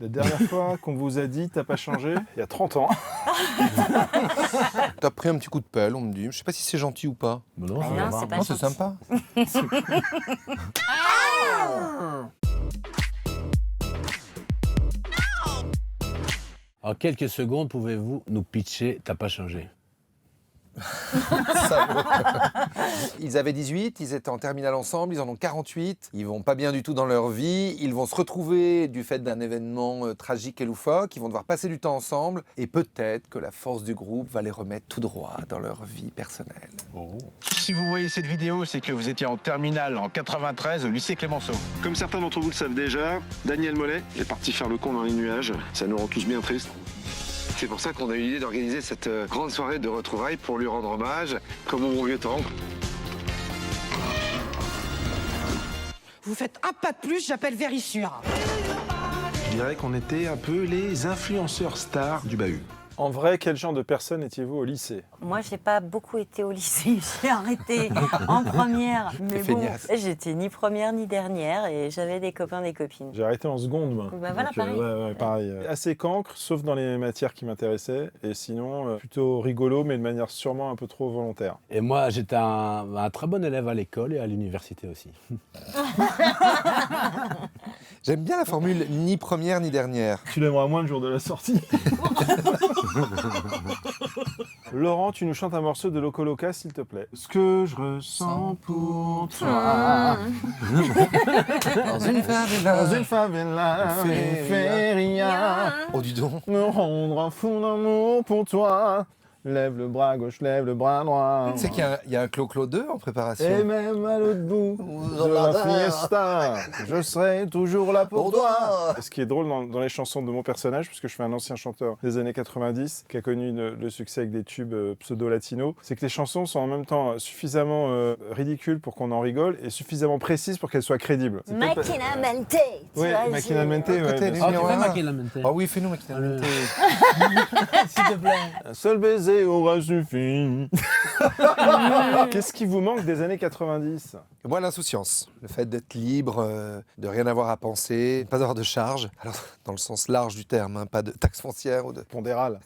La dernière fois qu'on vous a dit t'as pas changé, il y a 30 ans. T'as pris un petit coup de pelle, on me dit. Je sais pas si c'est gentil ou pas. Mais non, Ah non, c'est pas Non, c'est gentil. sympa. En quelques secondes, pouvez-vous nous pitcher T'as pas changé? Ils avaient 18, ils étaient en terminale ensemble, ils en ont 48. Ils vont pas bien du tout dans leur vie. Ils vont se retrouver du fait d'un événement tragique et loufoque. Ils vont devoir passer du temps ensemble. Et peut-être que la force du groupe va les remettre tout droit dans leur vie personnelle. Si vous voyez cette vidéo, c'est que vous étiez en terminale en 93 au lycée Clémenceau. Comme certains d'entre vous le savent déjà, Daniel Mollet est parti faire le con dans les nuages. Ça nous rend tous bien tristes. C'est pour ça qu'on a eu l'idée d'organiser cette grande soirée de retrouvailles pour lui rendre hommage, comme au bon vieux temps. Vous faites un pas de plus, j'appelle Vérissure. Je dirais qu'on était un peu les influenceurs stars du bahut. En vrai, quel genre de personne étiez-vous au lycée? Moi, j'ai pas beaucoup été au lycée. J'ai arrêté en première. Mais bon, feignasse. j'étais ni première ni dernière et j'avais des copains, des copines. J'ai arrêté en seconde, moi. Bah voilà, Donc, pareil. ouais, pareil. Assez cancre, sauf dans les matières qui m'intéressaient. Et sinon, plutôt rigolo, mais de manière sûrement un peu trop volontaire. Et moi, j'étais un très bon élève à l'école et à l'université aussi. J'aime bien la formule ni première ni dernière. Tu l'aimeras moins le jour de la sortie. Laurent, tu nous chantes un morceau de Loco Loca, s'il te plaît. Ce que je ressens pour toi. Dans une favela. Dans une favela, feria. Oh, dis donc. Me rendre un fou d'amour pour toi. Lève le bras gauche, lève le bras droit. Tu sais qu'il y a un Clo-Clo 2 en préparation. Et même à l'autre bout de la fiesta, je serai toujours là pour toi. Ce qui est drôle dans les chansons de mon personnage, puisque je suis un ancien chanteur des années 90 qui a connu le succès avec des tubes pseudo-latinos, c'est que les chansons sont en même temps suffisamment ridicules pour qu'on en rigole et suffisamment précises pour qu'elles soient crédibles. C'est peut-être pas- Maquinamente. Ouais, Maquinamente, ouais. Côté, bien les sûr. Oh, tu numéros fais un. Maquinamente. Ah oui, fais-nous Maquinamente. S'il te plaît. Un seul baiser aura suffi. Qu'est-ce qui vous manque des années 90? Moi, l'insouciance. Le fait d'être libre, de rien avoir à penser, de pas avoir de charge. Alors, dans le sens large du terme, hein, pas de taxe foncière ou de Pondéral.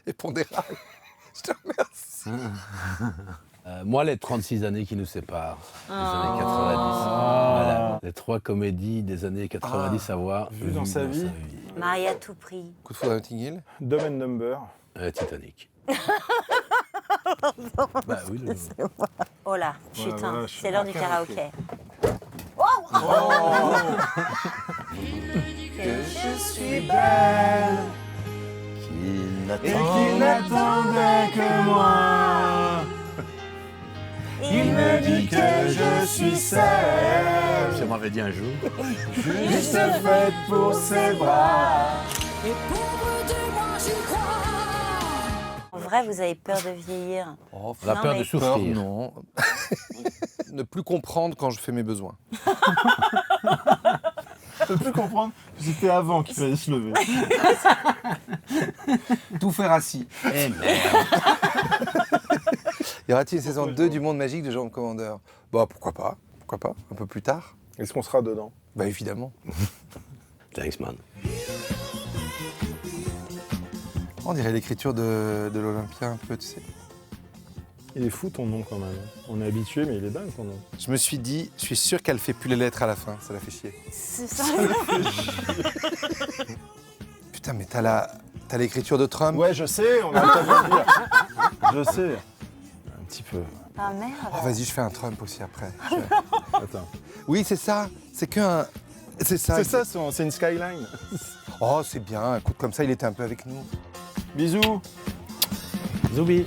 et pondéral. Je te remercie. Moi, les 36 années qui nous séparent des années 90. Voilà. Les 3 comédies des années 90 à voir. Vues dans sa vie. Marie à tout prix. Coup de foudre à Notting Hill. Dumb and Number. Titanic. Bah oui, Oh là, putain, voilà, c'est l'heure du karaoké. Je suis belle et qu'il n'attendait que moi. Il me dit que je suis seule, ça m'avait dit un jour. juste faite pour ses bras. En vrai, vous avez peur de vieillir. Oh, On a Non, peur mais- de peur, souffrir. non. Ne plus comprendre quand je fais mes besoins. Je peux plus comprendre que c'était avant qu'il fallait se lever. Tout faire assis. Eh merde. Y aura-t-il une saison 2 du Monde Magique de Jean Commandeur? Bah pourquoi pas, un peu plus tard. Est-ce qu'on sera dedans? Bah évidemment. Thanks, man. On dirait l'écriture de l'Olympia un peu, tu sais. Il est fou ton nom quand même. On est habitué, mais il est dingue ton nom. Je me suis dit, je suis sûr qu'elle fait plus les lettres à la fin, ça la fait chier. C'est ça. Putain, mais t'as l'écriture de Trump. Ouais, je sais, on a le temps de le dire. Je sais. Un petit peu. Ah merde. Oh, vas-y, je fais un Trump aussi après. Attends. Oui, c'est ça. C'est qu'un. C'est ça. C'est ça, c'est une skyline. Oh, c'est bien. Écoute, comme ça, il était un peu avec nous. Bisous. Zoubi.